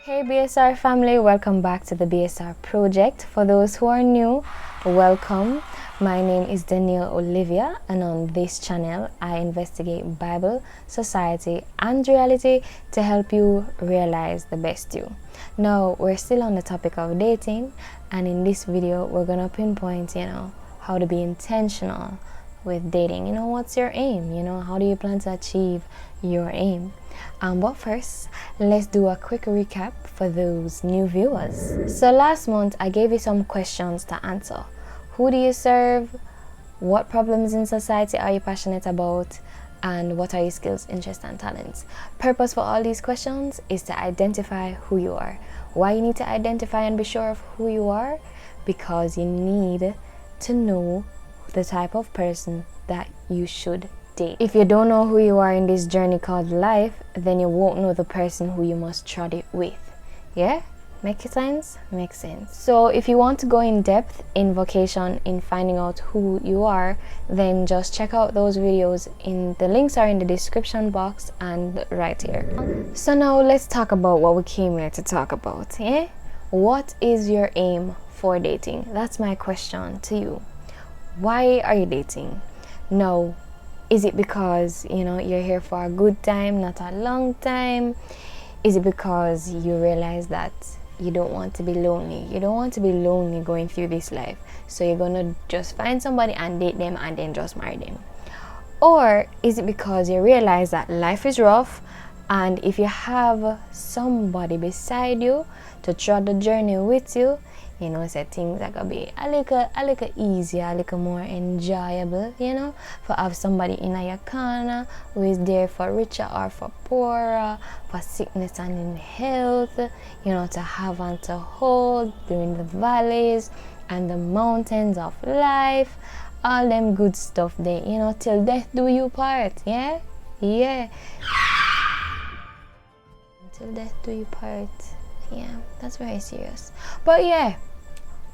Hey BSR family, welcome back to the BSR project. For those who are new, welcome. My name is Danielle Olivia, and on this channel I investigate Bible, society and reality to help you realize the best you. Now we're still on the topic of dating, and in this video we're gonna pinpoint how to be intentional with dating. What's your aim? How do you plan to achieve your aim? But first, let's do a quick recap for those new viewers. So last month I gave you some questions to answer. Who do you serve? What problems in society are you passionate about? And what are your skills, interests and talents? Purpose for all these questions is to identify who you are. Why you need to identify and be sure of who you are? Because you need to know the type of person that you should date. If you don't know who you are in this journey called life, then you won't know the person who you must trod it with. Yeah? Make sense? Makes sense. So if you want to go in depth in vocation, in finding out who you are, then just check out those videos. The links are in the description box and right here. So now let's talk about what we came here to talk about. Yeah? What is your aim for dating? That's my question to you. Why are you dating? Now, is it because you're here for a good time, not a long time? Is it because you realize that you don't want to be lonely? You don't want to be lonely going through this life, so you're gonna just find somebody and date them and then just marry them? Or is it because you realize that life is rough, and if you have somebody beside you to trod the journey with you, so things are gonna be a little easier, a little more enjoyable, for have somebody in your corner who is there for richer or for poorer, for sickness and in health, to have and to hold during the valleys and the mountains of life, all them good stuff there, till death do you part. Yeah. Till death do you part. Yeah, that's very serious. But yeah,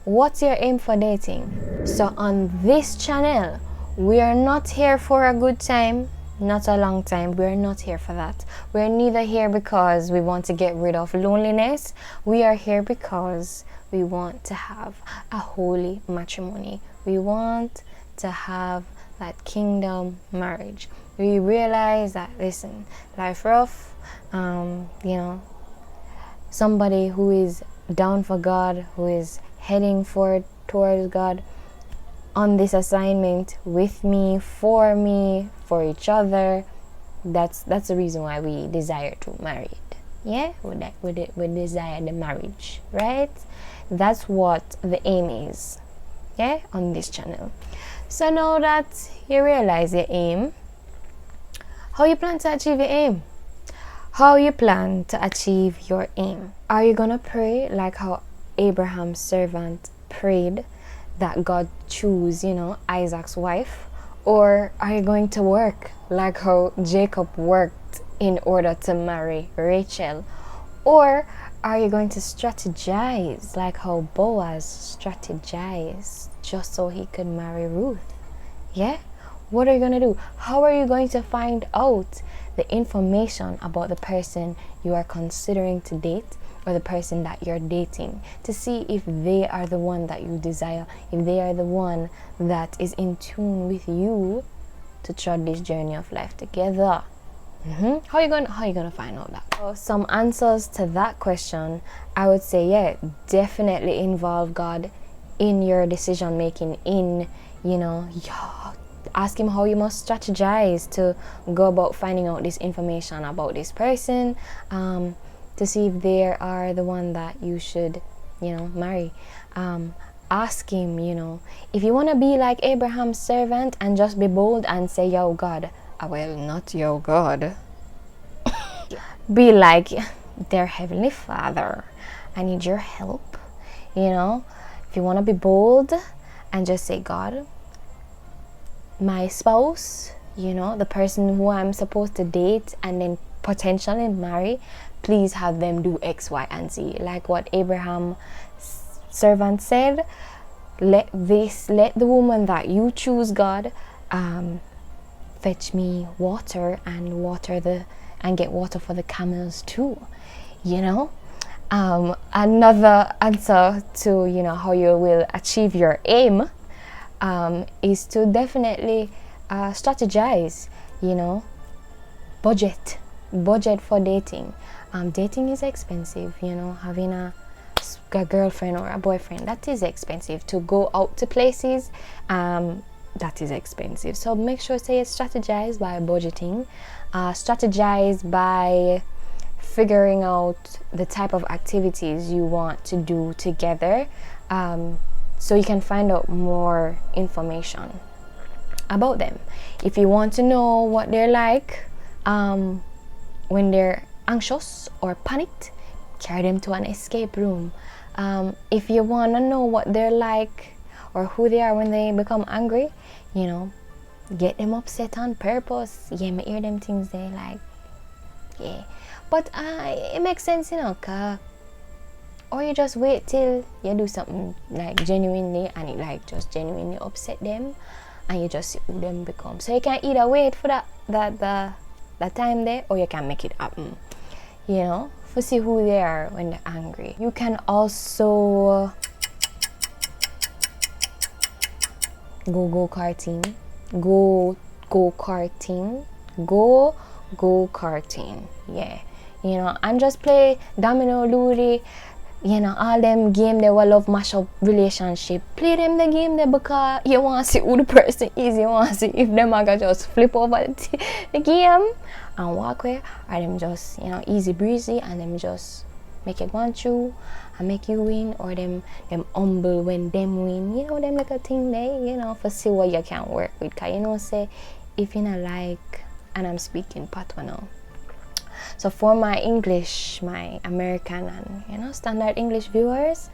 what's your aim for dating? So on this channel, we are not here for a good time, not a long time. We're not here for that. We're neither here because we want to get rid of loneliness. We are here because we want to have a holy matrimony. We want to have that kingdom marriage. We realize that, listen, life rough, somebody who is down for God, who is heading forward towards God on this assignment with me, for each other. That's the reason why we desire to marry it. Yeah, we desire the marriage, right? That's what the aim is. Yeah, on this channel. So now that you realize your aim, how you plan to achieve your aim? How you plan to achieve your aim? Are you gonna pray like how Abraham's servant prayed that God choose, Isaac's wife? Or are you going to work like how Jacob worked in order to marry Rachel? Or are you going to strategize like how Boaz strategized just so he could marry Ruth? Yeah? What are you going to do? How are you going to find out the information about the person you are considering to date, or the person that you're dating, to see if they are the one that you desire, if they are the one that is in tune with you to trod this journey of life together? How are you gonna find out that? So some answers to that question, I would say, yeah, definitely involve God in your decision making. Ask him how you must strategize to go about finding out this information about this person, to see if they are the one that you should, marry. Ask him, if you want to be like Abraham's servant and just be bold and say, yo, God. Well, not yo, God. Be like, dear Heavenly Father, I need your help. If you want to be bold and just say, God, my spouse, the person who I'm supposed to date and then potentially marry, please have them do X, Y, and Z. Like what Abraham's servant said, let the woman that you choose, God, fetch me water and get water for the camels too. Another answer to how you will achieve your aim is to definitely strategize. Budget for dating. Dating is expensive. Having a girlfriend or a boyfriend, that is expensive. To go out to places, that is expensive. So make sure to strategize by budgeting, strategize by figuring out the type of activities you want to do together, so you can find out more information about them. If you want to know what they're like when they're anxious or panicked, carry them to an escape room. If you want to know what they're like or who they are when they become angry, get them upset on purpose. Yeah, me hear them things they like. Yeah, but it makes sense, or you just wait till you do something like genuinely and it like just genuinely upset them, and you just see who them become. So you can either wait for that time there, or you can make it happen, to see who they are when they're angry. You can also go karting, yeah, and just play domino, luri, all them game they will love mash up relationship. Play them the game there because you want to see who the person is. You want to see if them are gonna just flip over the game and walk away, or them just easy breezy and them just make it go through and make you win, or them humble when them win. Them like a thing there, for see what you can work with. Cause say if you not like, and I'm speaking patois now. So for my English, my American and standard English viewers,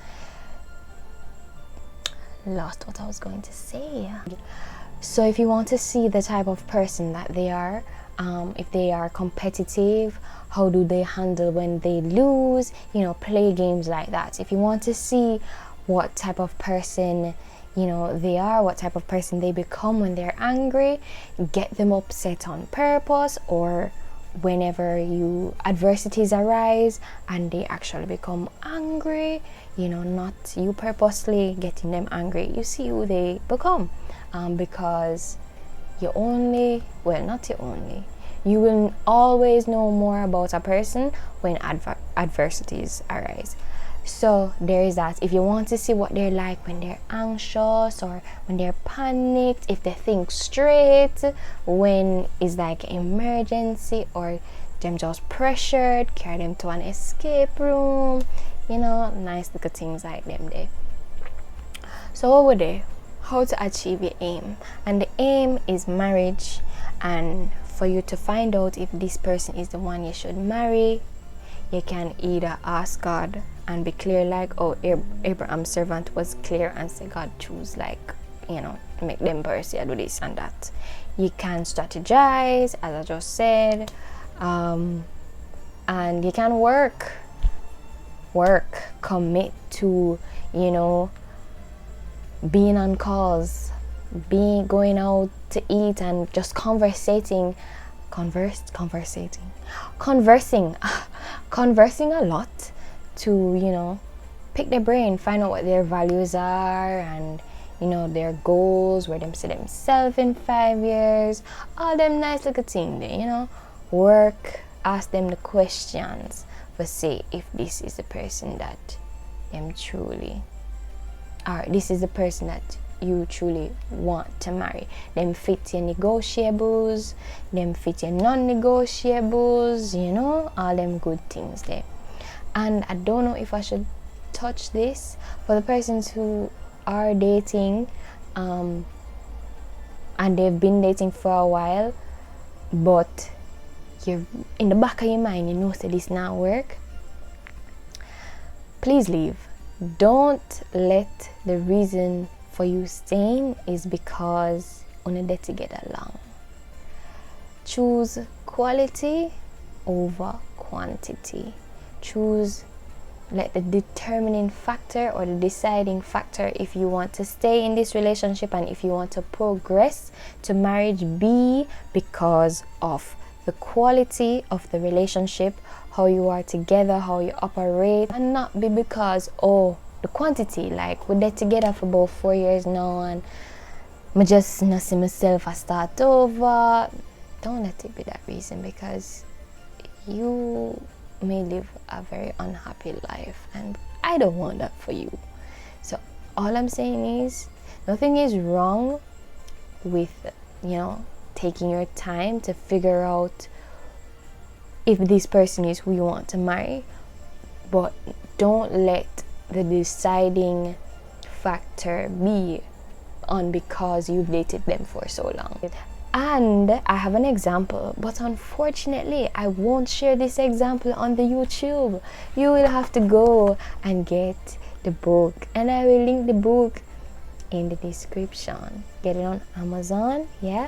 lost what I was going to say. So if you want to see the type of person that they are, if they are competitive, how do they handle when they lose, play games like that. If you want to see what type of person they are, what type of person they become when they're angry, get them upset on purpose, or whenever adversities arise and they actually become angry, not you purposely getting them angry. You see who they become, because you will always know more about a person when adversities arise. So there is that. If you want to see what they're like when they're anxious or when they're panicked, if they think straight, when it's like emergency, or them just pressured, carry them to an escape room, nice little things like them there. So over there, how to achieve your aim. And the aim is marriage, and for you to find out if this person is the one you should marry, you can either ask God and be clear, like Abraham's servant was clear, and say, God, choose make them pursue, do this and that. You can strategize, as I just said, and you can work, commit to being on calls, going out to eat, and just conversing a lot, to pick their brain, find out what their values are, and their goals, where them see themselves in 5 years, all them nice little things there. Work, ask them the questions for say if this is the person that them truly, or this is the person that you truly want to marry. Them fit your negotiables, them fit your non-negotiables, all them good things there. And I don't know if I should touch this for the persons who are dating, and they've been dating for a while, but you're in the back of your mind, say this not work. Please leave. Don't let the reason for you staying is because only they to get along. Choose quality over quantity. Let the determining factor or the deciding factor, if you want to stay in this relationship and if you want to progress to marriage, be because of the quality of the relationship, how you are together, how you operate, and not be because, oh, the quantity, like we're there together for about 4 years now and I just not see myself I start over. Don't let it be that reason, because you may live a very unhappy life and I don't want that for you. So all I'm saying is, nothing is wrong with, taking your time to figure out if this person is who you want to marry, but don't let the deciding factor be on because you've dated them for so long. And I have an example, but unfortunately I won't share this example on the YouTube. You will have to go and get the book, and I will link the book in the description. Get it on Amazon, yeah.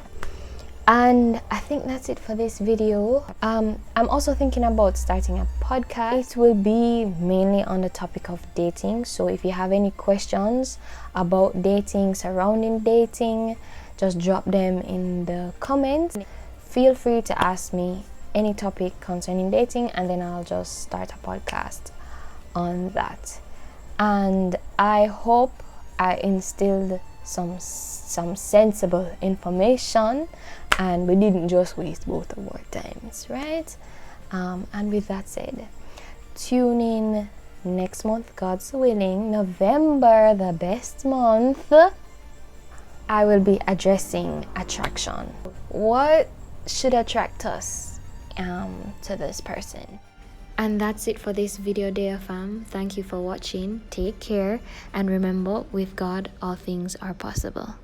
And I think that's it for this video. I'm also thinking about starting a podcast. It will be mainly on the topic of dating. So if you have any questions about dating, surrounding dating, just drop them in the comments. Feel free to ask me any topic concerning dating, and then I'll just start a podcast on that. And I hope I instilled some sensible information and we didn't just waste both of our times, right? And with that said, tune in next month, God's willing, November, the best month. I will be addressing attraction. What should attract us to this person? And that's it for this video, dear fam. Thank you for watching. Take care, and remember, with God all things are possible.